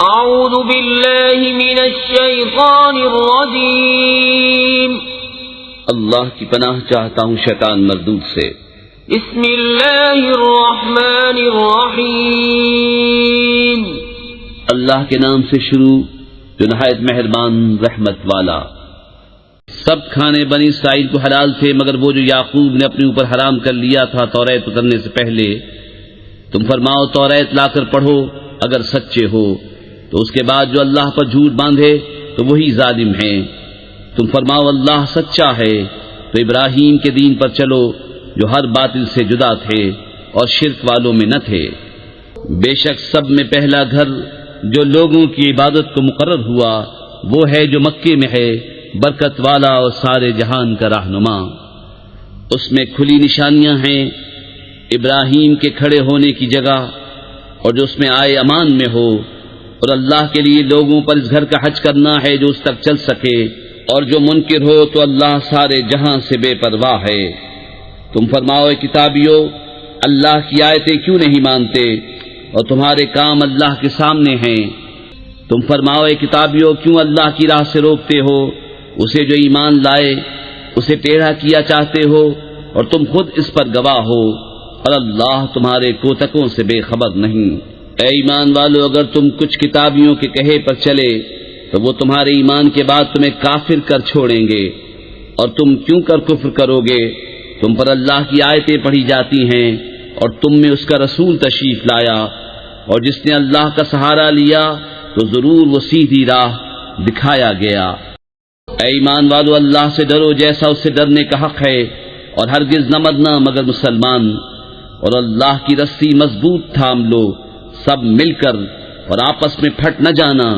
اعوذ باللہ من الشیطان الرجیم، اللہ کی پناہ چاہتا ہوں شیطان مردود سے۔ بسم اللہ الرحمن الرحیم، اللہ کے نام سے شروع جو نہایت مہربان رحمت والا۔ سب کھانے بنی اسرائیل کو حلال تھے مگر وہ جو یعقوب نے اپنے اوپر حرام کر لیا تھا توریت اترنے سے پہلے۔ تم فرماؤ توریت لا کر پڑھو اگر سچے ہو، تو اس کے بعد جو اللہ پر جھوٹ باندھے تو وہی ظالم ہیں۔ تم فرماؤ اللہ سچا ہے، تو ابراہیم کے دین پر چلو جو ہر باطل سے جدا تھے اور شرک والوں میں نہ تھے۔ بے شک سب میں پہلا گھر جو لوگوں کی عبادت کو مقرر ہوا وہ ہے جو مکے میں ہے، برکت والا اور سارے جہان کا رہنما۔ اس میں کھلی نشانیاں ہیں ابراہیم کے کھڑے ہونے کی جگہ، اور جو اس میں آئے امان میں ہو، اور اللہ کے لیے لوگوں پر اس گھر کا حج کرنا ہے جو اس تک چل سکے، اور جو منکر ہو تو اللہ سارے جہاں سے بے پرواہ ہے۔ تم فرماؤ اے کتابیو، اللہ کی آیتیں کیوں نہیں مانتے اور تمہارے کام اللہ کے سامنے ہیں۔ تم فرماؤ اے کتابیو، کیوں اللہ کی راہ سے روکتے ہو اسے جو ایمان لائے، اسے ٹیڑھا کیا چاہتے ہو، اور تم خود اس پر گواہ ہو، اور اللہ تمہارے کوتکوں سے بے خبر نہیں۔ اے ایمان والو، اگر تم کچھ کتابیوں کے کہے پر چلے تو وہ تمہارے ایمان کے بعد تمہیں کافر کر چھوڑیں گے، اور تم کیوں کر کفر کرو گے؟ تم پر اللہ کی آیتیں پڑھی جاتی ہیں اور تم میں اس کا رسول تشریف لایا، اور جس نے اللہ کا سہارا لیا تو ضرور وہ سیدھی راہ دکھایا گیا۔ اے ایمان والو، اللہ سے ڈرو جیسا اس سے ڈرنے کا حق ہے، اور ہرگز نہ مرنا مگر مسلمان، اور اللہ کی رسی مضبوط تھام لو سب مل کر، اور آپس میں پھٹ نہ جانا،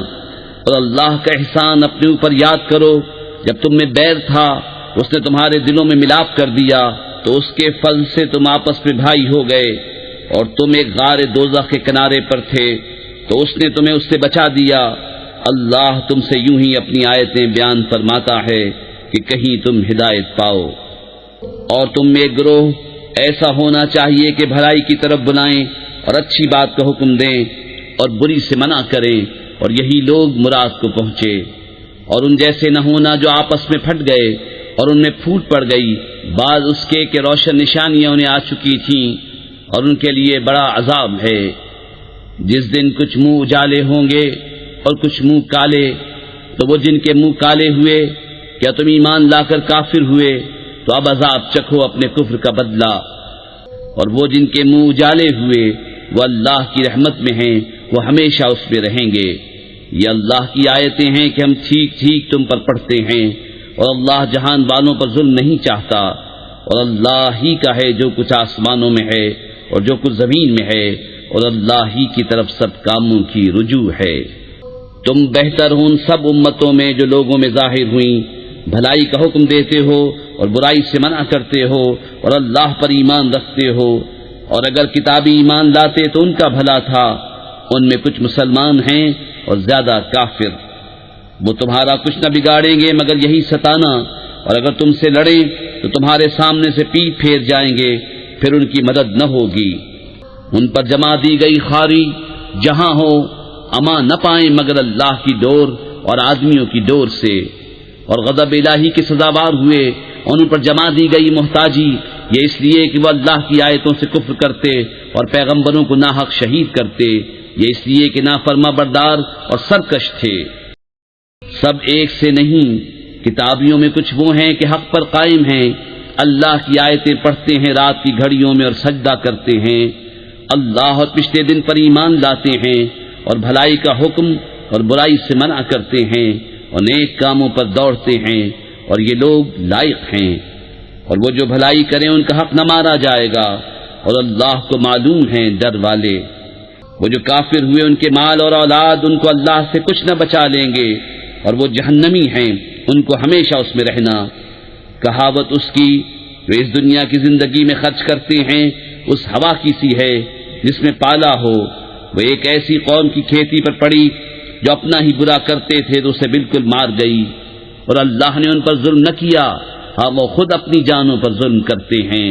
اور اللہ کا احسان اپنے اوپر یاد کرو۔ جب تم میں بیر تھا اس نے تمہارے دلوں میں ملاپ کر دیا، تو اس کے فضل سے تم آپس میں بھائی ہو گئے، اور تم ایک غار دوزخ کے کنارے پر تھے تو اس نے تمہیں اس سے بچا دیا۔ اللہ تم سے یوں ہی اپنی آیتیں بیان فرماتا ہے کہ کہیں تم ہدایت پاؤ۔ اور تم میں ایک گروہ ایسا ہونا چاہیے کہ بھلائی کی طرف بلائیں اور اچھی بات کا حکم دیں اور بری سے منع کریں، اور یہی لوگ مراد کو پہنچے۔ اور ان جیسے نہ ہونا جو آپس میں پھٹ گئے اور ان میں پھوٹ پڑ گئی، بعض اس کے کہ روشن نشانیاں انہیں آ چکی تھیں، اور ان کے لیے بڑا عذاب ہے۔ جس دن کچھ منہ اجالے ہوں گے اور کچھ منہ کالے، تو وہ جن کے منہ کالے ہوئے کیا تم ایمان لا کر کافر ہوئے؟ تو اب عذاب چکھو اپنے کفر کا بدلہ۔ اور وہ جن کے منہ اجالے ہوئے وہ اللہ کی رحمت میں ہیں، وہ ہمیشہ اس میں رہیں گے۔ یہ اللہ کی آیتیں ہیں کہ ہم ٹھیک ٹھیک تم پر پڑھتے ہیں، اور اللہ جہان والوں پر ظلم نہیں چاہتا، اور اللہ ہی کا ہے جو کچھ آسمانوں میں ہے اور جو کچھ زمین میں ہے، اور اللہ ہی کی طرف سب کاموں کی رجوع ہے۔ تم بہتر ہو ان سب امتوں میں جو لوگوں میں ظاہر ہوئیں، بھلائی کا حکم دیتے ہو اور برائی سے منع کرتے ہو، اور اللہ پر ایمان رکھتے ہو۔ اور اگر کتابی ایمان لاتے تو ان کا بھلا تھا، ان میں کچھ مسلمان ہیں اور زیادہ کافر۔ وہ تمہارا کچھ نہ بگاڑیں گے مگر یہی ستانا، اور اگر تم سے لڑیں تو تمہارے سامنے سے پیٹ پھیر جائیں گے، پھر ان کی مدد نہ ہوگی۔ ان پر جما دی گئی خاری جہاں ہو، امان نہ پائیں مگر اللہ کی ڈور اور آدمیوں کی ڈور سے۔ اور غضب الہی کے سزاوار ہوئے، اور ان پر جما دی گئی محتاجی، یہ اس لیے کہ وہ اللہ کی آیتوں سے کفر کرتے اور پیغمبروں کو ناحق شہید کرتے، یہ اس لیے کہ نافرما بردار اور سرکش تھے۔ سب ایک سے نہیں، کتابیوں میں کچھ وہ ہیں کہ حق پر قائم ہیں، اللہ کی آیتیں پڑھتے ہیں رات کی گھڑیوں میں اور سجدہ کرتے ہیں، اللہ اور پچھلے دن پر ایمان لاتے ہیں، اور بھلائی کا حکم اور برائی سے منع کرتے ہیں، اور نیک کاموں پر دوڑتے ہیں، اور یہ لوگ لائق ہیں۔ اور وہ جو بھلائی کریں ان کا حق نہ مارا جائے گا، اور اللہ کو معلوم ہیں ڈر والے۔ وہ جو کافر ہوئے ان کے مال اور اولاد ان کو اللہ سے کچھ نہ بچا لیں گے، اور وہ جہنمی ہیں، ان کو ہمیشہ اس میں رہنا۔ کہاوت اس کی جو اس دنیا کی زندگی میں خرچ کرتے ہیں اس ہوا کی سی ہے جس میں پالا ہو۔ وہ ایک ایسی قوم کی کھیتی پر پڑی جو اپنا ہی برا کرتے تھے تو اسے بالکل مار گئی، اور اللہ نے ان پر ظلم نہ کیا، ہاں وہ خود اپنی جانوں پر ظلم کرتے ہیں۔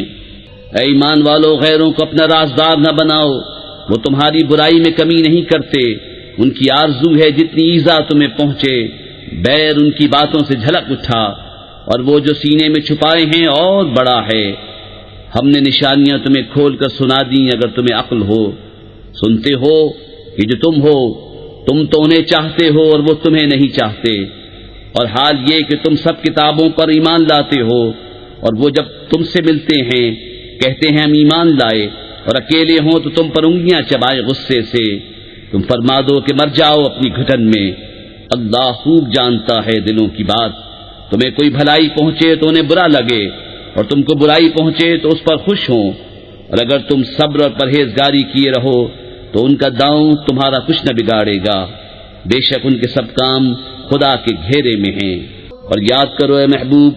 اے ایمان والو، غیروں کو اپنا رازدار نہ بناؤ، وہ تمہاری برائی میں کمی نہیں کرتے، ان کی آرزو ہے جتنی ایذا تمہیں پہنچے، بیر ان کی باتوں سے جھلک اٹھا، اور وہ جو سینے میں چھپائے ہیں اور بڑا ہے۔ ہم نے نشانیاں تمہیں کھول کر سنا دیں اگر تمہیں عقل ہو۔ سنتے ہو کہ جو تم ہو، تم تو انہیں چاہتے ہو اور وہ تمہیں نہیں چاہتے، اور حال یہ کہ تم سب کتابوں پر ایمان لاتے ہو، اور وہ جب تم سے ملتے ہیں کہتے ہیں ہم ایمان لائے، اور اکیلے ہوں تو تم پر انگلیاں چبائے غصے سے۔ تم فرما دو کہ مر جاؤ اپنی گھٹن میں، اللہ خوب جانتا ہے دلوں کی بات۔ تمہیں کوئی بھلائی پہنچے تو انہیں برا لگے، اور تم کو برائی پہنچے تو اس پر خوش ہوں، اور اگر تم صبر اور پرہیزگاری کیے رہو تو ان کا داؤں تمہارا کچھ نہ بگاڑے گا، بے شک ان کے سب کام خدا کے گھیرے میں ہیں۔ اور یاد کرو اے محبوب،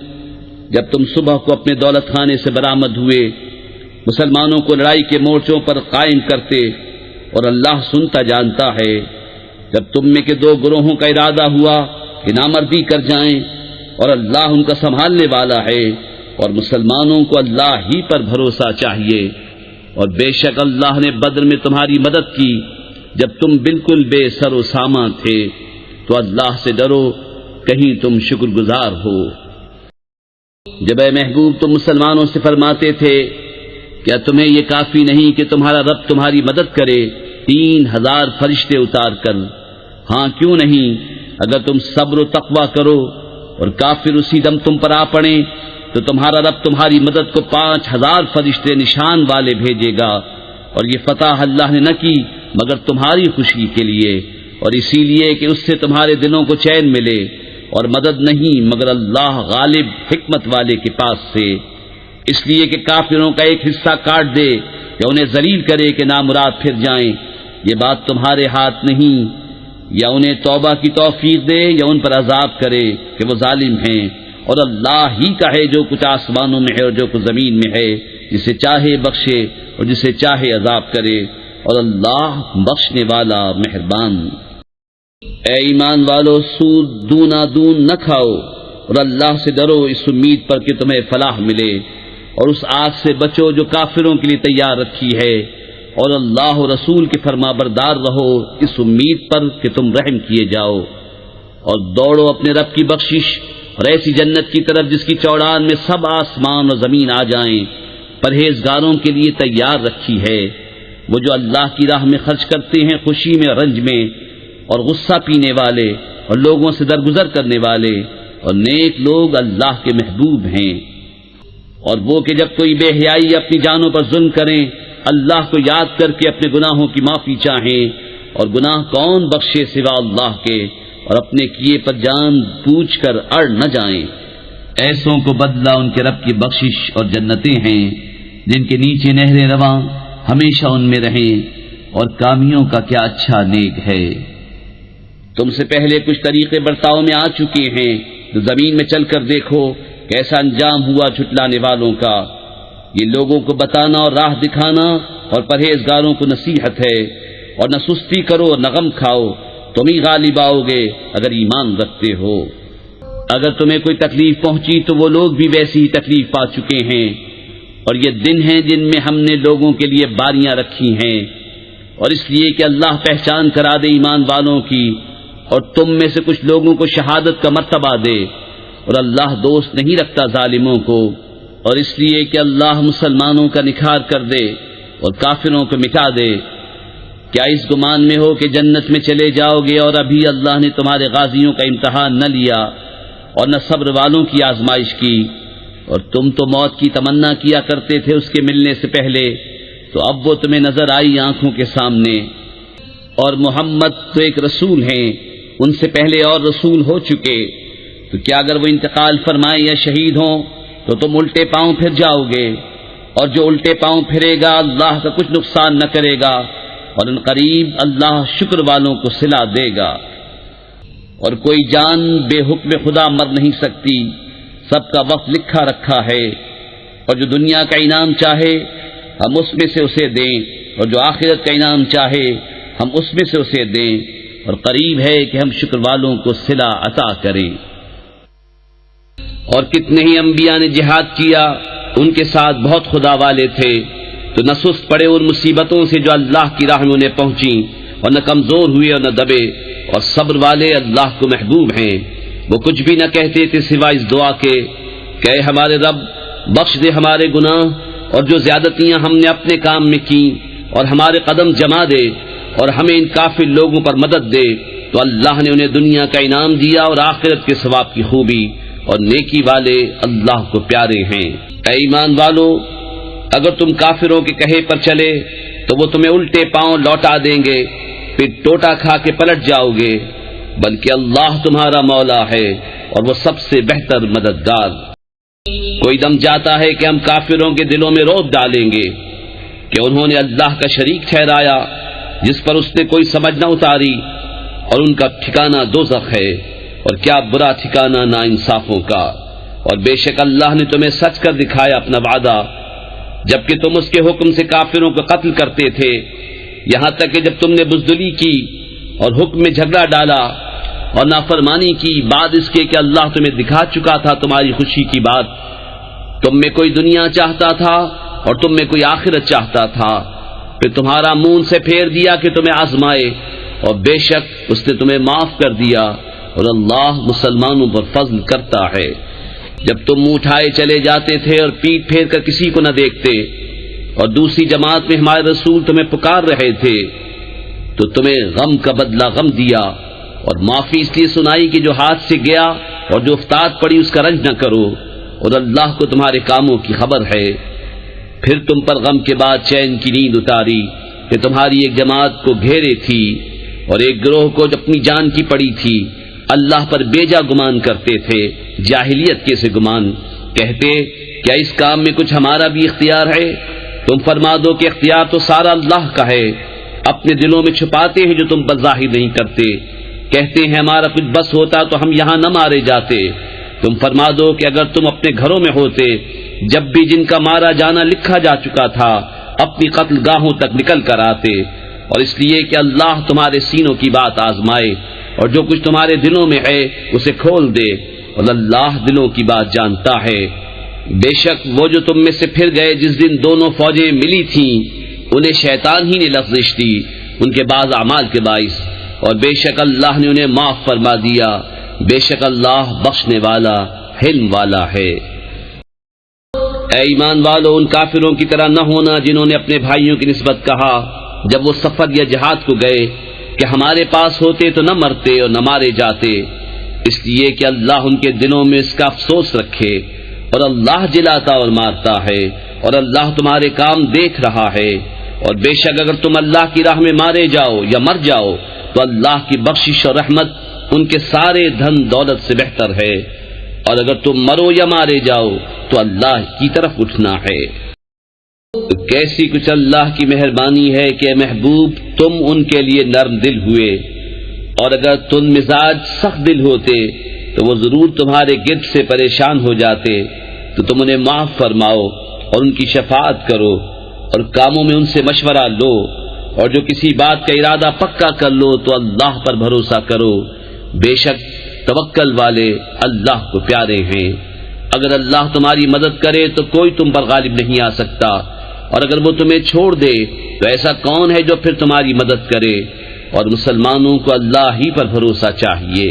جب تم صبح کو اپنے دولت خانے سے برآمد ہوئے، مسلمانوں کو لڑائی کے مورچوں پر قائم کرتے، اور اللہ سنتا جانتا ہے، جب تم میں کے دو گروہوں کا ارادہ ہوا کہ نامردی کر جائیں، اور اللہ ان کا سنبھالنے والا ہے، اور مسلمانوں کو اللہ ہی پر بھروسہ چاہیے، اور بے شک اللہ نے بدر میں تمہاری مدد کی جب تم بالکل بے سر و سامان تھے، تو اللہ سے ڈرو کہیں تم شکر گزار ہو۔ جب اے محبوب تم مسلمانوں سے فرماتے تھے کیا تمہیں یہ کافی نہیں کہ تمہارا رب تمہاری مدد کرے 3000 فرشتے اتار کر؟ ہاں کیوں نہیں، اگر تم صبر و تقوی کرو اور کافر اسی دم تم پر آ پڑیں تو تمہارا رب تمہاری مدد کو 5000 فرشتے نشان والے بھیجے گا، اور یہ فتح اللہ نے نہ کی مگر تمہاری خوشی کے لیے، اور اسی لیے کہ اس سے تمہارے دلوں کو چین ملے، اور مدد نہیں مگر اللہ غالب حکمت والے کے پاس سے، اس لیے کہ کافروں کا ایک حصہ کاٹ دے یا انہیں ذلیل کرے کہ نامراد پھر جائیں، یہ بات تمہارے ہاتھ نہیں، یا انہیں توبہ کی توفیق دے یا ان پر عذاب کرے کہ وہ ظالم ہیں، اور اللہ ہی کا ہے جو کچھ آسمانوں میں ہے اور جو کچھ زمین میں ہے، جسے چاہے بخشے اور جسے چاہے عذاب کرے، اور اللہ بخشنے والا مہربان۔ اے ایمان والو، سود دونا دون نہ کھاؤ، اور اللہ سے ڈرو اس امید پر کہ تمہیں فلاح ملے، اور اس آگ سے بچو جو کافروں کے لیے تیار رکھی ہے، اور اللہ و رسول کے فرما بردار رہو اس امید پر کہ تم رحم کیے جاؤ، اور دوڑو اپنے رب کی بخشش اور ایسی جنت کی طرف جس کی چوڑان میں سب آسمان اور زمین آ جائیں، پرہیزگاروں کے لیے تیار رکھی ہے۔ وہ جو اللہ کی راہ میں خرچ کرتے ہیں خوشی میں اور رنج میں، اور غصہ پینے والے اور لوگوں سے درگزر کرنے والے، اور نیک لوگ اللہ کے محبوب ہیں۔ اور وہ کہ جب کوئی بے حیائی اپنی جانوں پر ظلم کریں، اللہ کو یاد کر کے اپنے گناہوں کی معافی چاہیں، اور گناہ کون بخشے سوا اللہ کے، اور اپنے کیے پر جان پوچھ کر اڑ نہ جائیں۔ ایسوں کو بدلہ ان کے رب کی بخشش اور جنتیں ہیں جن کے نیچے نہریں رواں، ہمیشہ ان میں رہیں، اور کامیوں کا کیا اچھا نیک ہے۔ تم سے پہلے کچھ طریقے برتاؤ میں آ چکے ہیں، تو زمین میں چل کر دیکھو کیسا انجام ہوا جھٹلانے والوں کا۔ یہ لوگوں کو بتانا اور راہ دکھانا اور پرہیزگاروں کو نصیحت ہے، اور نہ سستی کرو اور نہ غم کھاؤ، تم ہی غالب آؤ گے اگر ایمان رکھتے ہو۔ اگر تمہیں کوئی تکلیف پہنچی تو وہ لوگ بھی ویسی ہی تکلیف پا چکے ہیں، اور یہ دن ہیں جن میں ہم نے لوگوں کے لیے باریاں رکھی ہیں، اور اس لیے کہ اللہ پہچان کرا دے ایمان والوں کی، اور تم میں سے کچھ لوگوں کو شہادت کا مرتبہ دے، اور اللہ دوست نہیں رکھتا ظالموں کو، اور اس لیے کہ اللہ مسلمانوں کا نکھار کر دے اور کافروں کو مٹا دے۔ کیا اس گمان میں ہو کہ جنت میں چلے جاؤ گے اور ابھی اللہ نے تمہارے غازیوں کا امتحان نہ لیا اور نہ صبر والوں کی آزمائش کی، اور تم تو موت کی تمنا کیا کرتے تھے اس کے ملنے سے پہلے، تو اب وہ تمہیں نظر آئی آنکھوں کے سامنے۔ اور محمد تو ایک رسول ہیں، ان سے پہلے اور رسول ہو چکے، تو کیا اگر وہ انتقال فرمائے یا شہید ہوں تو تم الٹے پاؤں پھر جاؤ گے، اور جو الٹے پاؤں پھرے گا اللہ کا کچھ نقصان نہ کرے گا، اور ان قریب اللہ شکر والوں کو صلہ دے گا۔ اور کوئی جان بے حکم خدا مر نہیں سکتی، سب کا وقت لکھا رکھا ہے، اور جو دنیا کا انعام چاہے ہم اس میں سے اسے دیں، اور جو آخرت کا انعام چاہے ہم اس میں سے اسے دیں، اور قریب ہے کہ ہم شکر والوں کو صلہ عطا کریں۔ اور کتنے ہی انبیاء نے جہاد کیا، ان کے ساتھ بہت خدا والے تھے، تو نہ سست پڑے ان مصیبتوں سے جو اللہ کی راہ میں انہیں پہنچیں، اور نہ کمزور ہوئے اور نہ دبے، اور صبر والے اللہ کو محبوب ہیں۔ وہ کچھ بھی نہ کہتے تھے سوائے اس دعا کے کہ اے ہمارے رب، بخش دے ہمارے گناہ اور جو زیادتیاں ہم نے اپنے کام میں کی، اور ہمارے قدم جما دے اور ہمیں ان کافر لوگوں پر مدد دے۔ تو اللہ نے انہیں دنیا کا انعام دیا اور آخرت کے ثواب کی خوبی، اور نیکی والے اللہ کو پیارے ہیں۔ اے ایمان والو، اگر تم کافروں کے کہے پر چلے تو وہ تمہیں الٹے پاؤں لوٹا دیں گے، پھر ٹوٹا کھا کے پلٹ جاؤ گے، بلکہ اللہ تمہارا مولا ہے اور وہ سب سے بہتر مددگار۔ کوئی دم جاتا ہے کہ ہم کافروں کے دلوں میں روب ڈالیں گے کہ انہوں نے اللہ کا شریک ٹھہرایا جس پر اس نے کوئی سمجھ نہ اتاری، اور ان کا ٹھکانہ دوزخ ہے، اور کیا برا ٹھکانہ ناانصافوں کا۔ اور بے شک اللہ نے تمہیں سچ کر دکھایا اپنا وعدہ، جبکہ تم اس کے حکم سے کافروں کو قتل کرتے تھے، یہاں تک کہ جب تم نے بزدلی کی اور حکم میں جھگڑا ڈالا اور نافرمانی کی، بعد اس کے کہ اللہ تمہیں دکھا چکا تھا تمہاری خوشی کی بات۔ تم میں کوئی دنیا چاہتا تھا اور تم میں کوئی آخرت چاہتا تھا، پھر تمہارا منہ سے پھیر دیا کہ تمہیں آزمائے، اور بے شک اس نے تمہیں معاف کر دیا، اور اللہ مسلمانوں پر فضل کرتا ہے۔ جب تم منہ اٹھائے چلے جاتے تھے اور پیٹ پھیر کر کسی کو نہ دیکھتے، اور دوسری جماعت میں ہمارے رسول تمہیں پکار رہے تھے، تو تمہیں غم کا بدلہ غم دیا، اور معافی اس لیے سنائی کہ جو ہاتھ سے گیا اور جو افتاد پڑی اس کا رنج نہ کرو، اور اللہ کو تمہارے کاموں کی خبر ہے۔ پھر تم پر غم کے بعد چین کی نیند اتاری کہ تمہاری ایک جماعت کو گھیرے تھی، اور ایک گروہ کو جو اپنی جان کی پڑی تھی، اللہ پر بیجا گمان کرتے تھے، جاہلیت کے سے گمان، کہتے کیا اس کام میں کچھ ہمارا بھی اختیار ہے؟ تم فرما دو کہ اختیار تو سارا اللہ کا ہے، اپنے دلوں میں چھپاتے ہیں جو تم پر ظاہر نہیں کرتے، کہتے ہیں ہمارا کچھ بس ہوتا تو ہم یہاں نہ مارے جاتے۔ تم فرما دو کہ اگر تم اپنے گھروں میں ہوتے جب بھی جن کا مارا جانا لکھا جا چکا تھا، اپنی قتل گاہوں تک نکل کر آتے، اور اس لیے کہ اللہ تمہارے سینوں کی بات آزمائے، اور جو کچھ تمہارے دلوں میں ہے اسے کھول دے، اور اللہ دلوں کی بات جانتا ہے۔ بے شک وہ جو تم میں سے پھر گئے جس دن دونوں فوجیں ملی تھیں، انہیں شیطان ہی نے لغزش دی ان کے بعض اعمال کے باعث، اور بے شک اللہ نے انہیں معاف فرما دیا، بے شک اللہ بخشنے والا حلم والا ہے۔ اے ایمان والو، ان کافروں کی طرح نہ ہونا جنہوں نے اپنے بھائیوں کی نسبت کہا جب وہ سفر یا جہاد کو گئے کہ ہمارے پاس ہوتے تو نہ مرتے اور نہ مارے جاتے، اس لیے کہ اللہ ان کے دلوں میں اس کا افسوس رکھے، اور اللہ جلاتا اور مارتا ہے، اور اللہ تمہارے کام دیکھ رہا ہے۔ اور بے شک اگر تم اللہ کی راہ میں مارے جاؤ یا مر جاؤ تو اللہ کی بخشش اور رحمت ان کے سارے دھن دولت سے بہتر ہے، اور اگر تم مرو یا مارے جاؤ تو اللہ کی طرف اٹھنا ہے۔ تو کیسی کچھ اللہ کی مہربانی ہے کہ اے محبوب تم ان کے لیے نرم دل ہوئے، اور اگر تم مزاج سخت دل ہوتے تو وہ ضرور تمہارے گرد سے پریشان ہو جاتے، تو تم انہیں معاف فرماؤ اور ان کی شفاعت کرو، اور کاموں میں ان سے مشورہ لو، اور جو کسی بات کا ارادہ پکا کر لو تو اللہ پر بھروسہ کرو، بے شک توکل والے اللہ کو پیارے ہیں۔ اگر اللہ تمہاری مدد کرے تو کوئی تم پر غالب نہیں آ سکتا، اور اگر وہ تمہیں چھوڑ دے تو ایسا کون ہے جو پھر تمہاری مدد کرے؟ اور مسلمانوں کو اللہ ہی پر بھروسہ چاہیے،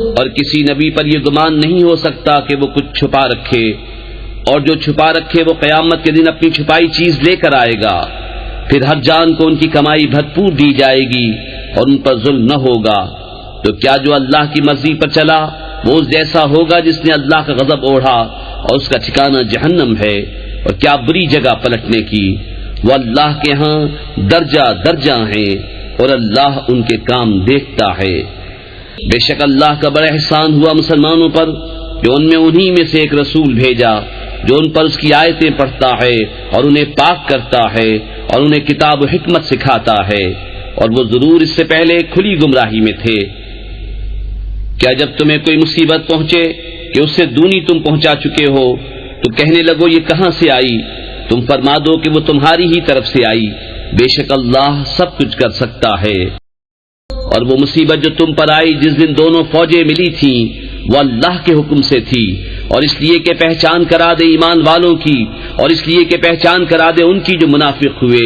اور کسی نبی پر یہ گمان نہیں ہو سکتا کہ وہ کچھ چھپا رکھے، اور جو چھپا رکھے وہ قیامت کے دن اپنی چھپائی چیز لے کر آئے گا، پھر ہر جان کو ان کی کمائی بھرپور دی جائے گی اور ان پر ظلم نہ ہوگا۔ تو کیا جو اللہ کی مرضی پر چلا وہ اس جیسا ہوگا جس نے اللہ کا غضب اوڑھا اور اس کا ٹھکانہ جہنم ہے، اور کیا بری جگہ پلٹنے کی۔ وہ اللہ کے ہاں درجہ درجہ ہیں، اور اللہ ان کے کام دیکھتا ہے۔ بے شک اللہ کا بڑا احسان ہوا مسلمانوں پر کہ ان میں انہی میں سے ایک رسول بھیجا جو ان پر اس کی آیتیں پڑھتا ہے اور انہیں پاک کرتا ہے اور انہیں کتاب و حکمت سکھاتا ہے، اور وہ ضرور اس سے پہلے کھلی گمراہی میں تھے۔ کیا جب تمہیں کوئی مصیبت پہنچے کہ اس سے دونی تم پہنچا چکے ہو تو کہنے لگو یہ کہاں سے آئی؟ تم فرما دو کہ وہ تمہاری ہی طرف سے آئی، بے شک اللہ سب کچھ کر سکتا ہے۔ اور وہ مصیبت جو تم پر آئی جس دن دونوں فوجیں ملی تھیں وہ اللہ کے حکم سے تھی، اور اس لیے کہ پہچان کرا دے ایمان والوں کی، اور اس لیے کہ پہچان کرا دے ان کی جو منافق ہوئے،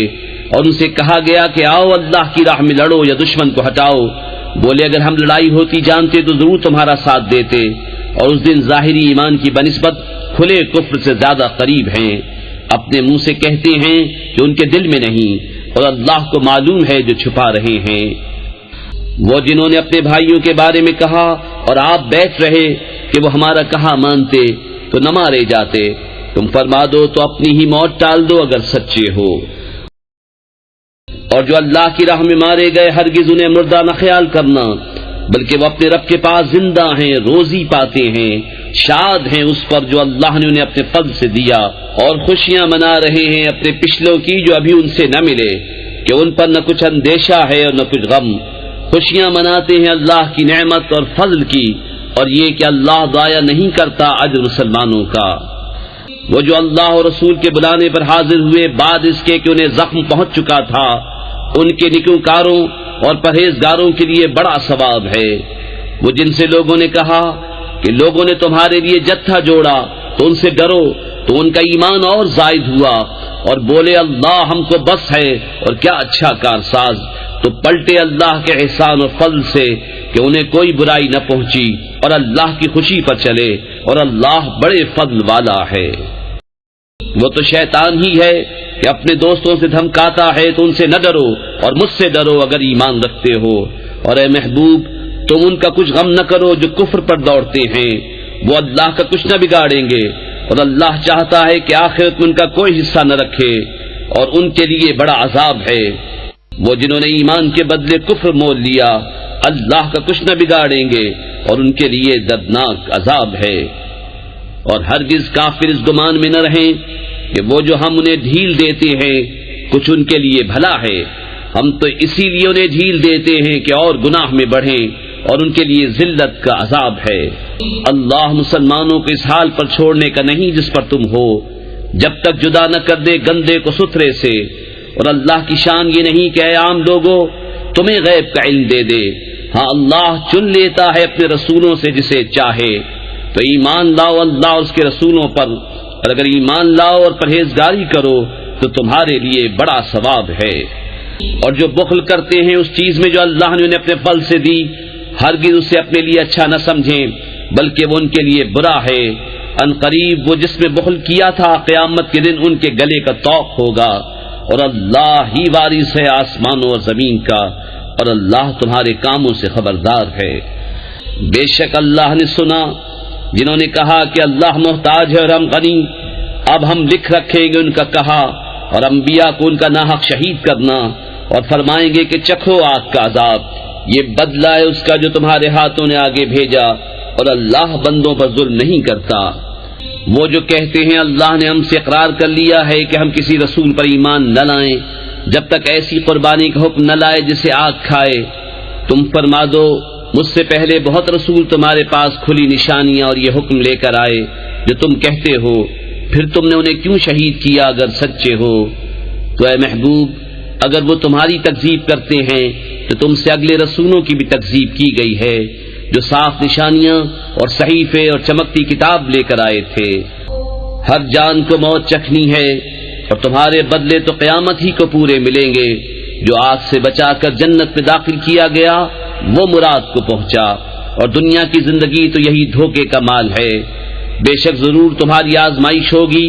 اور ان سے کہا گیا کہ آؤ اللہ کی راہ میں لڑو یا دشمن کو ہٹاؤ. بولے اگر ہم لڑائی ہوتی جانتے تو ضرور تمہارا ساتھ دیتے. اور اس دن ظاہری ایمان کی بنسبت کھلے کفر سے زیادہ قریب ہیں. اپنے منہ سے کہتے ہیں جو ان کے دل میں نہیں، اور اللہ کو معلوم ہے جو چھپا رہے ہیں. وہ جنہوں نے اپنے بھائیوں کے بارے میں کہا اور آپ بیٹھ رہے کہ وہ ہمارا کہا مانتے تو نہ مارے جاتے، تم فرما دو تو اپنی ہی موت ٹال دو اگر سچے ہو. اور جو اللہ کی راہ میں مارے گئے ہرگز انہیں مردہ نہ خیال کرنا، بلکہ وہ اپنے رب کے پاس زندہ ہیں، روزی پاتے ہیں، شاد ہیں اس پر جو اللہ نے انہیں اپنے فضل سے دیا، اور خوشیاں منا رہے ہیں اپنے پچھلوں کی جو ابھی ان سے نہ ملے، کہ ان پر نہ کچھ اندیشہ ہے اور نہ کچھ غم. خوشیاں مناتے ہیں اللہ کی نعمت اور فضل کی، اور یہ کہ اللہ ضائع نہیں کرتا اجر مسلمانوں کا. وہ جو اللہ اور رسول کے بلانے پر حاضر ہوئے بعد اس کے کہ انہیں زخم پہنچ چکا تھا، ان کے نیکوکاروں اور پرہیزگاروں کے لیے بڑا ثواب ہے. وہ جن سے لوگوں نے کہا کہ لوگوں نے تمہارے لیے جتھا جوڑا تو ان سے ڈرو، تو ان کا ایمان اور زائد ہوا، اور بولے اللہ ہم کو بس ہے اور کیا اچھا کارساز. تو پلٹے اللہ کے احسان اور فضل سے کہ انہیں کوئی برائی نہ پہنچی، اور اللہ کی خوشی پر چلے، اور اللہ بڑے فضل والا ہے. وہ تو شیطان ہی ہے کہ اپنے دوستوں سے دھمکاتا ہے تو ان سے نہ ڈرو اور مجھ سے ڈرو اگر ایمان رکھتے ہو. اور اے محبوب تم ان کا کچھ غم نہ کرو جو کفر پر دوڑتے ہیں، وہ اللہ کا کچھ نہ بگاڑیں گے، اور اللہ چاہتا ہے کہ آخرت میں ان کا کوئی حصہ نہ رکھے، اور ان کے لیے بڑا عذاب ہے. وہ جنہوں نے ایمان کے بدلے کفر مول لیا اللہ کا کچھ نہ بگاڑیں گے، اور ان کے لیے دردناک عذاب ہے. اور ہرگز کافر اس گمان میں نہ رہیں کہ وہ جو ہم انہیں ڈھیل دیتے ہیں کچھ ان کے لیے بھلا ہے. ہم تو اسی لیے انہیں ڈھیل دیتے ہیں کہ اور گناہ میں بڑھیں، اور ان کے لیے ذلت کا عذاب ہے. اللہ مسلمانوں کو اس حال پر چھوڑنے کا نہیں جس پر تم ہو، جب تک جدا نہ کر دے گندے کو ستھرے سے. اور اللہ کی شان یہ نہیں کہ اے عام لوگوں تمہیں غیب کا علم دے دے. ہاں اللہ چن لیتا ہے اپنے رسولوں سے جسے چاہے. تو ایمان لاؤ اللہ اور اس کے رسولوں پر، اور اگر ایمان لاؤ اور پرہیزگاری کرو تو تمہارے لیے بڑا ثواب ہے. اور جو بخل کرتے ہیں اس چیز میں جو اللہ نے انہیں اپنے فضل سے دی، ہرگز اسے اپنے لیے اچھا نہ سمجھیں بلکہ وہ ان کے لیے برا ہے. ان قریب وہ جس میں بخل کیا تھا قیامت کے دن ان کے گلے کا طوق ہوگا. اور اللہ ہی وارث ہے آسمانوں اور زمین کا، اور اللہ تمہارے کاموں سے خبردار ہے. بے شک اللہ نے سنا جنہوں نے کہا کہ اللہ محتاج ہے اور ہم غنی. اب ہم لکھ رکھیں گے ان کا کہا، اور انبیاء کو ان کا ناحق شہید کرنا، اور فرمائیں گے کہ چکھو آگ کا عذاب، یہ بدلہ ہے اس کا جو تمہارے ہاتھوں نے آگے بھیجا، اور اللہ بندوں پر ظلم نہیں کرتا. وہ جو کہتے ہیں اللہ نے ہم سے اقرار کر لیا ہے کہ ہم کسی رسول پر ایمان نہ لائیں جب تک ایسی قربانی کا حکم نہ لائے جسے آگ کھائے. تم فرما دو مجھ سے پہلے بہت رسول تمہارے پاس کھلی نشانیاں اور یہ حکم لے کر آئے جو تم کہتے ہو، پھر تم نے انہیں کیوں شہید کیا اگر سچے ہو؟ تو اے محبوب اگر وہ تمہاری تکذیب کرتے ہیں تو تم سے اگلے رسولوں کی بھی تکذیب کی گئی ہے جو صاف نشانیاں اور صحیفے اور چمکتی کتاب لے کر آئے تھے. ہر جان کو موت چکھنی ہے، اور تمہارے بدلے تو قیامت ہی کو پورے ملیں گے. جو آگ سے بچا کر جنت میں داخل کیا گیا وہ مراد کو پہنچا، اور دنیا کی زندگی تو یہی دھوکے کا مال ہے. بے شک ضرور تمہاری آزمائش ہوگی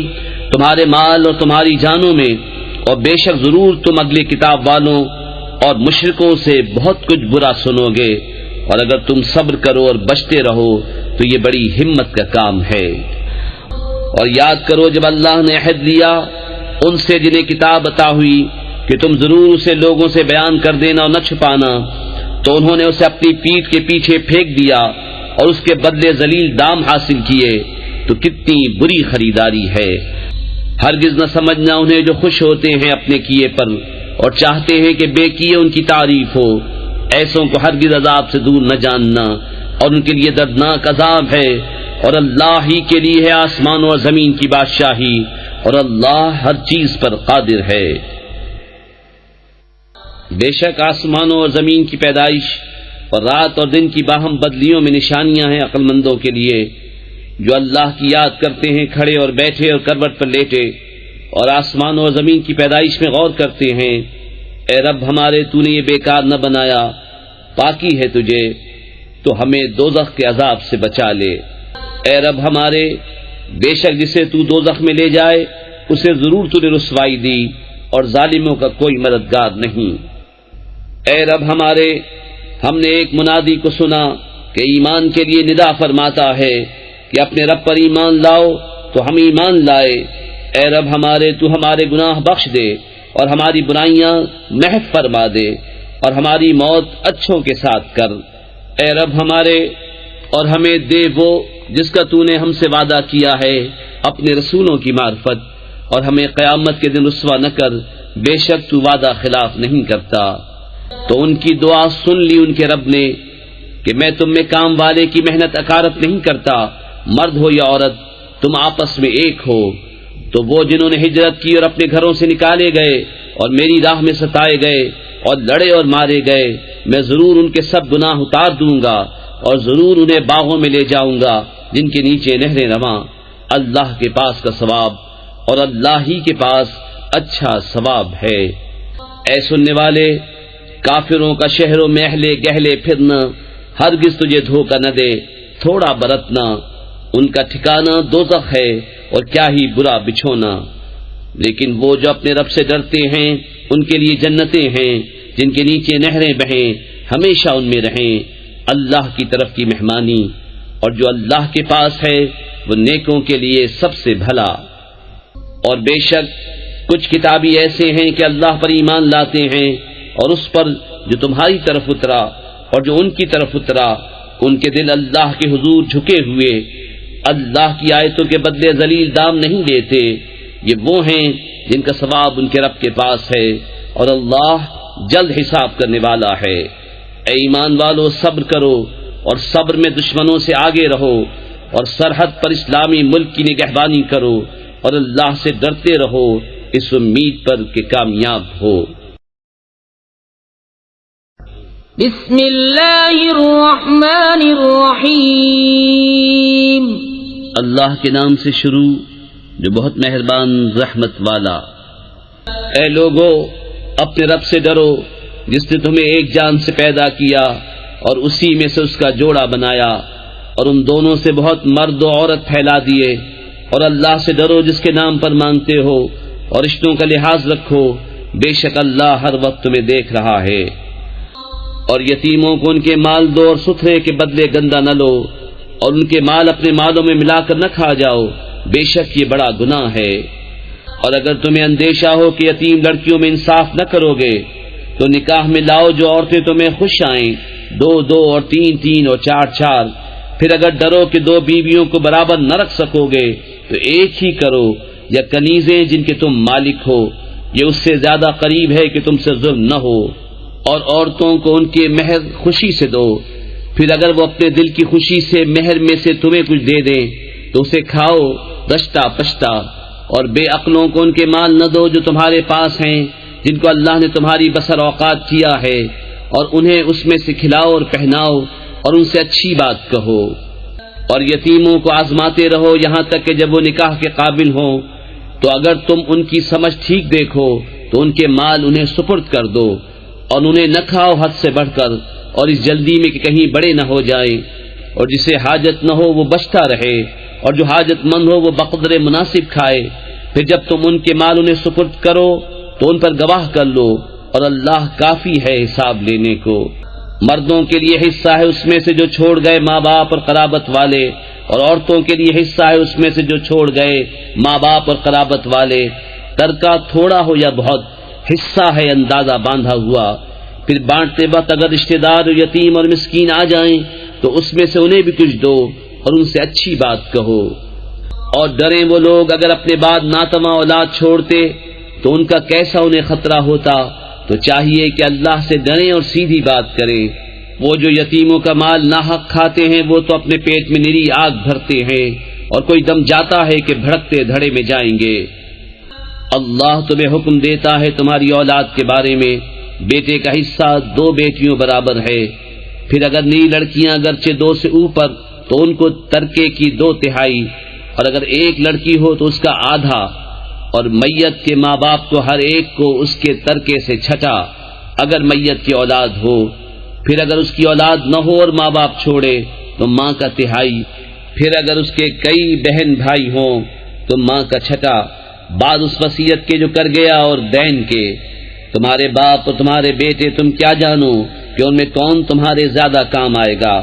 تمہارے مال اور تمہاری جانوں میں، اور بے شک ضرور تم اگلے کتاب والوں اور مشرکوں سے بہت کچھ برا سنو گے. اور اگر تم صبر کرو اور بچتے رہو تو یہ بڑی ہمت کا کام ہے. اور یاد کرو جب اللہ نے عہد لیا ان سے جنہیں کتاب عطا ہوئی کہ تم ضرور اسے لوگوں سے بیان کر دینا اور نہ چھپانا، تو انہوں نے اسے اپنی پیٹھ کے پیچھے پھینک دیا اور اس کے بدلے ذلیل دام حاصل کیے. تو کتنی بری خریداری ہے. ہرگز نہ سمجھنا انہیں جو خوش ہوتے ہیں اپنے کیے پر اور چاہتے ہیں کہ بے کیے ان کی تعریف ہو، ایسوں کو ہرگز عذاب سے دور نہ جاننا، اور ان کے لیے دردناک عذاب ہے. اور اللہ ہی کے لیے ہے آسمانوں اور زمین کی بادشاہی، اور اللہ ہر چیز پر قادر ہے. بے شک آسمانوں اور زمین کی پیدائش اور رات اور دن کی باہم بدلیوں میں نشانیاں ہیں عقل مندوں کے لیے جو اللہ کی یاد کرتے ہیں کھڑے اور بیٹھے اور کروٹ پر لیٹے، اور آسمان اور زمین کی پیدائش میں غور کرتے ہیں، اے رب ہمارے تو نے یہ بیکار نہ بنایا، پاکی ہے تجھے، تو ہمیں دوزخ کے عذاب سے بچا لے۔ اے رب ہمارے، بے شک جسے تو دوزخ میں لے جائے اسے ضرور تو نے رسوائی دی، اور ظالموں کا کوئی مددگار نہیں۔ اے رب ہمارے، ہم نے ایک منادی کو سنا کہ ایمان کے لیے ندا فرماتا ہے کہ اپنے رب پر ایمان لاؤ، تو ہم ایمان لائے۔ اے رب ہمارے، تو ہمارے گناہ بخش دے اور ہماری برائیاں محو فرما دے، اور ہماری موت اچھوں کے ساتھ کر۔ اے رب ہمارے، اور ہمیں دے وہ جس کا تو نے ہم سے وعدہ کیا ہے اپنے رسولوں کی معرفت، اور ہمیں قیامت کے دن رسوا نہ کر، بے شک تو وعدہ خلاف نہیں کرتا۔ تو ان کی دعا سن لی ان کے رب نے کہ میں تم میں کام والے کی محنت اکارت نہیں کرتا، مرد ہو یا عورت تم آپس میں ایک ہو۔ تو وہ جنہوں نے ہجرت کی اور اپنے گھروں سے نکالے گئے اور میری راہ میں ستائے گئے اور لڑے اور مارے گئے، میں ضرور ان کے سب گناہ اتار دوں گا، اور ضرور انہیں باغوں میں لے جاؤں گا جن کے نیچے نہریں رواں۔ اللہ کے پاس کا ثواب، اور اللہ ہی کے پاس اچھا ثواب ہے۔ اے سننے والے، کافروں کا شہروں میں اہلے گہلے پھرنا ہرگز تجھے دھوکہ نہ دے، تھوڑا برتنا، ان کا ٹھکانہ دوزخ ہے، اور کیا ہی برا بچھونا۔ لیکن وہ جو اپنے رب سے ڈرتے ہیں ان کے لیے جنتیں ہیں جن کے نیچے نہریں بہیں، ہمیشہ ان میں رہیں، اللہ کی طرف کی مہمانی، اور جو اللہ کے پاس ہے وہ نیکوں کے لیے سب سے بھلا۔ اور بے شک کچھ کتابی ایسے ہیں کہ اللہ پر ایمان لاتے ہیں اور اس پر جو تمہاری طرف اترا اور جو ان کی طرف اترا، ان کے دل اللہ کے حضور جھکے ہوئے، اللہ کی آیتوں کے بدلے ذلیل دام نہیں لیتے۔ یہ وہ ہیں جن کا ثواب ان کے رب کے پاس ہے، اور اللہ جلد حساب کرنے والا ہے۔ اے ایمان والو، صبر کرو اور صبر میں دشمنوں سے آگے رہو، اور سرحد پر اسلامی ملک کی نگہبانی کرو، اور اللہ سے ڈرتے رہو اس امید پر کہ کامیاب ہو۔ بسم اللہ الرحمن الرحیم۔ اللہ کے نام سے شروع جو بہت مہربان رحمت والا۔ اے لوگو، اپنے رب سے ڈرو جس نے تمہیں ایک جان سے پیدا کیا اور اسی میں سے اس کا جوڑا بنایا، اور ان دونوں سے بہت مرد و عورت پھیلا دیے۔ اور اللہ سے ڈرو جس کے نام پر مانگتے ہو، اور رشتوں کا لحاظ رکھو، بے شک اللہ ہر وقت تمہیں دیکھ رہا ہے۔ اور یتیموں کو ان کے مال دو اور ستھرے کے بدلے گندا نہ لو، اور ان کے مال اپنے مالوں میں ملا کر نہ کھا جاؤ، بے شک یہ بڑا گناہ ہے۔ اور اگر تمہیں اندیشہ ہو کہ یتیم لڑکیوں میں انصاف نہ کرو گے تو نکاح میں لاؤ جو عورتیں تمہیں خوش آئیں، 2 اور 3 اور 4۔ پھر اگر ڈرو کہ 2 بیویوں کو برابر نہ رکھ سکو گے تو ایک ہی کرو، یا کنیزیں جن کے تم مالک ہو، یہ اس سے زیادہ قریب ہے کہ تم سے ظلم نہ ہو۔ اور عورتوں کو ان کے مہر خوشی سے دو، پھر اگر وہ اپنے دل کی خوشی سے مہر میں سے تمہیں کچھ دے دیں تو اسے کھاؤ دشتا پشتا۔ اور بے عقلوں کو ان کے مال نہ دو جو تمہارے پاس ہیں، جن کو اللہ نے تمہاری بسر اوقات کیا ہے، اور انہیں اس میں سے کھلاؤ اور پہناؤ، اور ان سے اچھی بات کہو۔ اور یتیموں کو آزماتے رہو یہاں تک کہ جب وہ نکاح کے قابل ہوں، تو اگر تم ان کی سمجھ ٹھیک دیکھو تو ان کے مال انہیں سپرد کر دو، اور انہیں نہ کھاؤ حد سے بڑھ کر، اور اس جلدی میں کہ کہیں بڑے نہ ہو جائیں۔ اور جسے حاجت نہ ہو وہ بچتا رہے، اور جو حاجت مند ہو وہ بقدر مناسب کھائے۔ پھر جب تم ان کے مال انہیں سپرد کرو تو ان پر گواہ کر لو، اور اللہ کافی ہے حساب لینے کو۔ مردوں کے لیے حصہ ہے اس میں سے جو چھوڑ گئے ماں باپ اور قرابت والے، اور عورتوں کے لیے حصہ ہے اس میں سے جو چھوڑ گئے ماں باپ اور قرابت والے۔ ترکہ تھوڑا ہو یا بہت، حصہ ہے اندازہ باندھا ہوا۔ پھر بانٹتے وقت اگر رشتہ دار یتیم اور مسکین آ جائیں تو اس میں سے انہیں بھی کچھ دو، اور ان سے اچھی بات کہو۔ اور ڈریں وہ لوگ اگر اپنے بعد ناتواں اولاد چھوڑتے تو ان کا کیسا انہیں خطرہ ہوتا۔ تو چاہیے کہ اللہ سے ڈریں اور سیدھی بات کریں۔ وہ جو یتیموں کا مال ناحق کھاتے ہیں وہ تو اپنے پیٹ میں نری آگ بھرتے ہیں، اور کوئی دم جاتا ہے کہ بھڑکتے دھڑے میں جائیں گے۔ اللہ تمہیں حکم دیتا ہے تمہاری اولاد کے بارے میں، بیٹے کا حصہ 2 بیٹیوں برابر ہے۔ پھر اگر نئی لڑکیاں اگرچہ 2 سے اوپر تو ان کو ترکے کی 2/3، اور اگر ایک لڑکی ہو تو اس کا آدھا۔ اور میت کے ماں باپ کو ہر ایک کو اس کے ترکے سے چھٹا اگر میت کی اولاد ہو، پھر اگر اس کی اولاد نہ ہو اور ماں باپ چھوڑے تو ماں کا تہائی، پھر اگر اس کے کئی بہن بھائی ہوں تو ماں کا چھٹا بعد اس وصیت کے جو کر گیا، اور دین کے۔ تمہارے باپ اور تمہارے بیٹے تم کیا جانو کہ ان میں کون تمہارے زیادہ کام آئے گا؟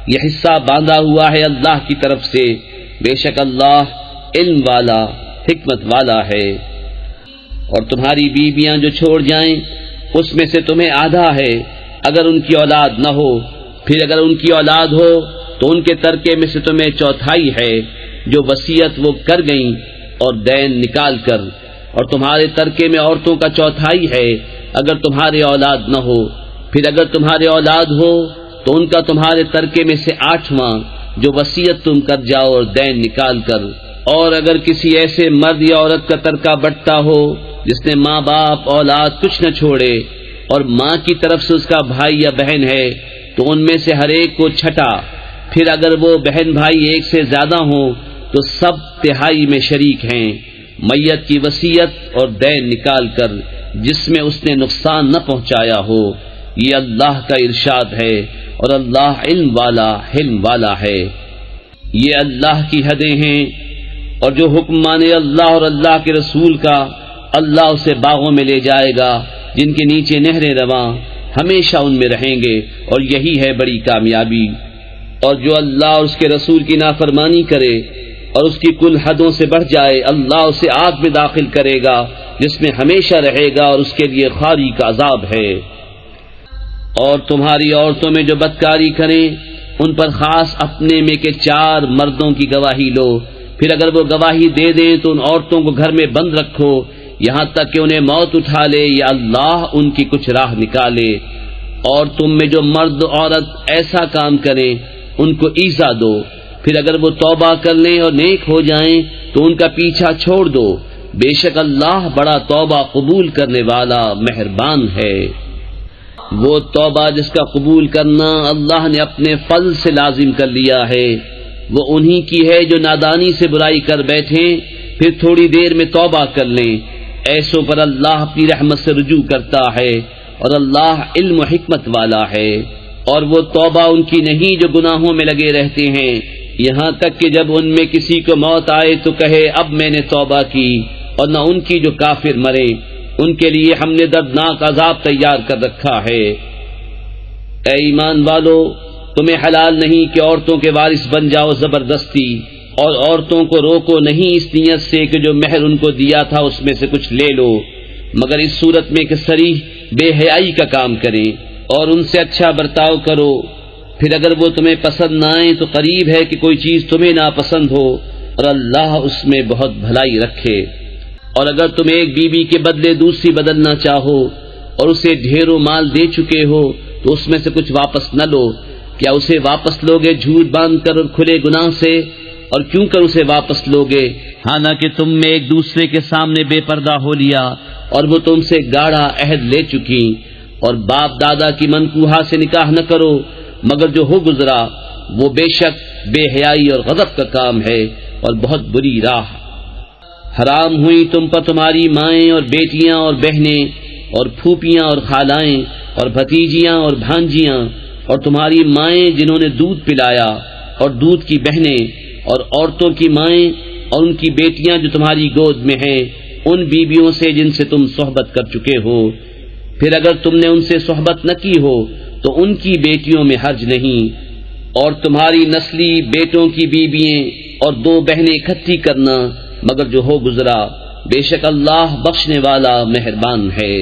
یہ حصہ باندھا ہوا ہے اللہ کی طرف سے، بے شک اللہ علم والا حکمت والا ہے۔ اور تمہاری بیویاں جو چھوڑ جائیں اس میں سے تمہیں آدھا ہے اگر ان کی اولاد نہ ہو، پھر اگر ان کی اولاد ہو تو ان کے ترکے میں سے تمہیں چوتھائی ہے جو وصیت وہ کر گئیں اور دین نکال کر، اور تمہارے ترکے میں عورتوں کا چوتھائی ہے اگر تمہارے اولاد نہ ہو، پھر اگر تمہارے اولاد ہو تو ان کا تمہارے ترکے میں سے آٹھواں جو وصیت تم کر جاؤ اور دین نکال کر۔ اور اگر کسی ایسے مرد یا عورت کا ترکہ بٹتا ہو جس نے ماں باپ اولاد کچھ نہ چھوڑے اور ماں کی طرف سے اس کا بھائی یا بہن ہے تو ان میں سے ہر ایک کو چھٹا، پھر اگر وہ بہن بھائی ایک سے زیادہ ہوں تو سب تہائی میں شریک ہیں میت کی وصیت اور دین نکال کر جس میں اس نے نقصان نہ پہنچایا ہو۔ یہ اللہ کا ارشاد ہے اور اللہ علم والا حلم والا ہے۔ یہ اللہ کی حدیں ہیں، اور جو حکم مانے اللہ اور اللہ کے رسول کا اللہ اسے باغوں میں لے جائے گا جن کے نیچے نہریں رواں، ہمیشہ ان میں رہیں گے، اور یہی ہے بڑی کامیابی۔ اور جو اللہ اور اس کے رسول کی نافرمانی کرے اور اس کی کل حدوں سے بڑھ جائے، اللہ اسے آگ میں داخل کرے گا جس میں ہمیشہ رہے گا، اور اس کے لیے خاری کا عذاب ہے۔ اور تمہاری عورتوں میں جو بدکاری کریں ان پر خاص اپنے میں کے 4 مردوں کی گواہی لو، پھر اگر وہ گواہی دے دیں تو ان عورتوں کو گھر میں بند رکھو یہاں تک کہ انہیں موت اٹھا لے یا اللہ ان کی کچھ راہ نکالے۔ اور تم میں جو مرد عورت ایسا کام کریں ان کو ایذا دو، پھر اگر وہ توبہ کر لیں اور نیک ہو جائیں تو ان کا پیچھا چھوڑ دو، بے شک اللہ بڑا توبہ قبول کرنے والا مہربان ہے۔ وہ توبہ جس کا قبول کرنا اللہ نے اپنے فضل سے لازم کر لیا ہے، وہ انہی کی ہے جو نادانی سے برائی کر بیٹھیں پھر تھوڑی دیر میں توبہ کر لیں، ایسوں پر اللہ اپنی رحمت سے رجوع کرتا ہے، اور اللہ علم و حکمت والا ہے۔ اور وہ توبہ ان کی نہیں جو گناہوں میں لگے رہتے ہیں، یہاں تک کہ جب ان میں کسی کو موت آئے تو کہے اب میں نے توبہ کی، اور نہ ان کی جو کافر مرے، ان کے لیے ہم نے دردناک عذاب تیار کر رکھا ہے۔ اے ایمان والو، تمہیں حلال نہیں کہ عورتوں کے وارث بن جاؤ زبردستی، اور عورتوں کو روکو نہیں اس نیت سے کہ جو مہر ان کو دیا تھا اس میں سے کچھ لے لو، مگر اس صورت میں کہ صریح بے حیائی کا کام کریں، اور ان سے اچھا برتاؤ کرو۔ پھر اگر وہ تمہیں پسند نہ آئیں تو قریب ہے کہ کوئی چیز تمہیں ناپسند ہو، اور اللہ اس میں بہت بھلائی رکھے۔ اور اگر تم ایک بیوی کے بدلے دوسری بدلنا چاہو اور اسے ڈھیروں مال دے چکے ہو تو اس میں سے کچھ واپس نہ لو، کیا اسے واپس لوگے جھوٹ باندھ کر اور کھلے گناہ سے؟ اور کیوں کر اسے واپس لوگے حالانکہ تم میں ایک دوسرے کے سامنے بے پردہ ہو لیا اور وہ تم سے گاڑھا عہد لے چکی؟ اور باپ دادا کی منکوحہ سے نکاح نہ کرو مگر جو ہو گزرا، وہ بے شک بے حیائی اور غضب کا کام ہے اور بہت بری راہ۔ حرام ہوئی تم پر تمہاری مائیں اور بیٹیاں اور بہنیں اور پھوپھیاں اور خالائیں اور بھتیجیاں اور بھانجیاں اور تمہاری مائیں جنہوں نے دودھ پلایا اور دودھ کی بہنیں اور عورتوں کی مائیں اور ان کی بیٹیاں جو تمہاری گود میں ہیں، ان بیویوں سے جن سے تم صحبت کر چکے ہو۔ پھر اگر تم نے ان سے صحبت نہ کی ہو تو ان کی بیٹیوں میں حرج نہیں، اور تمہاری نسلی بیٹوں کی بیوییں اور 2 بہنیں اکٹھی کرنا مگر جو ہو گزرا، بے شک اللہ بخشنے والا مہربان ہے۔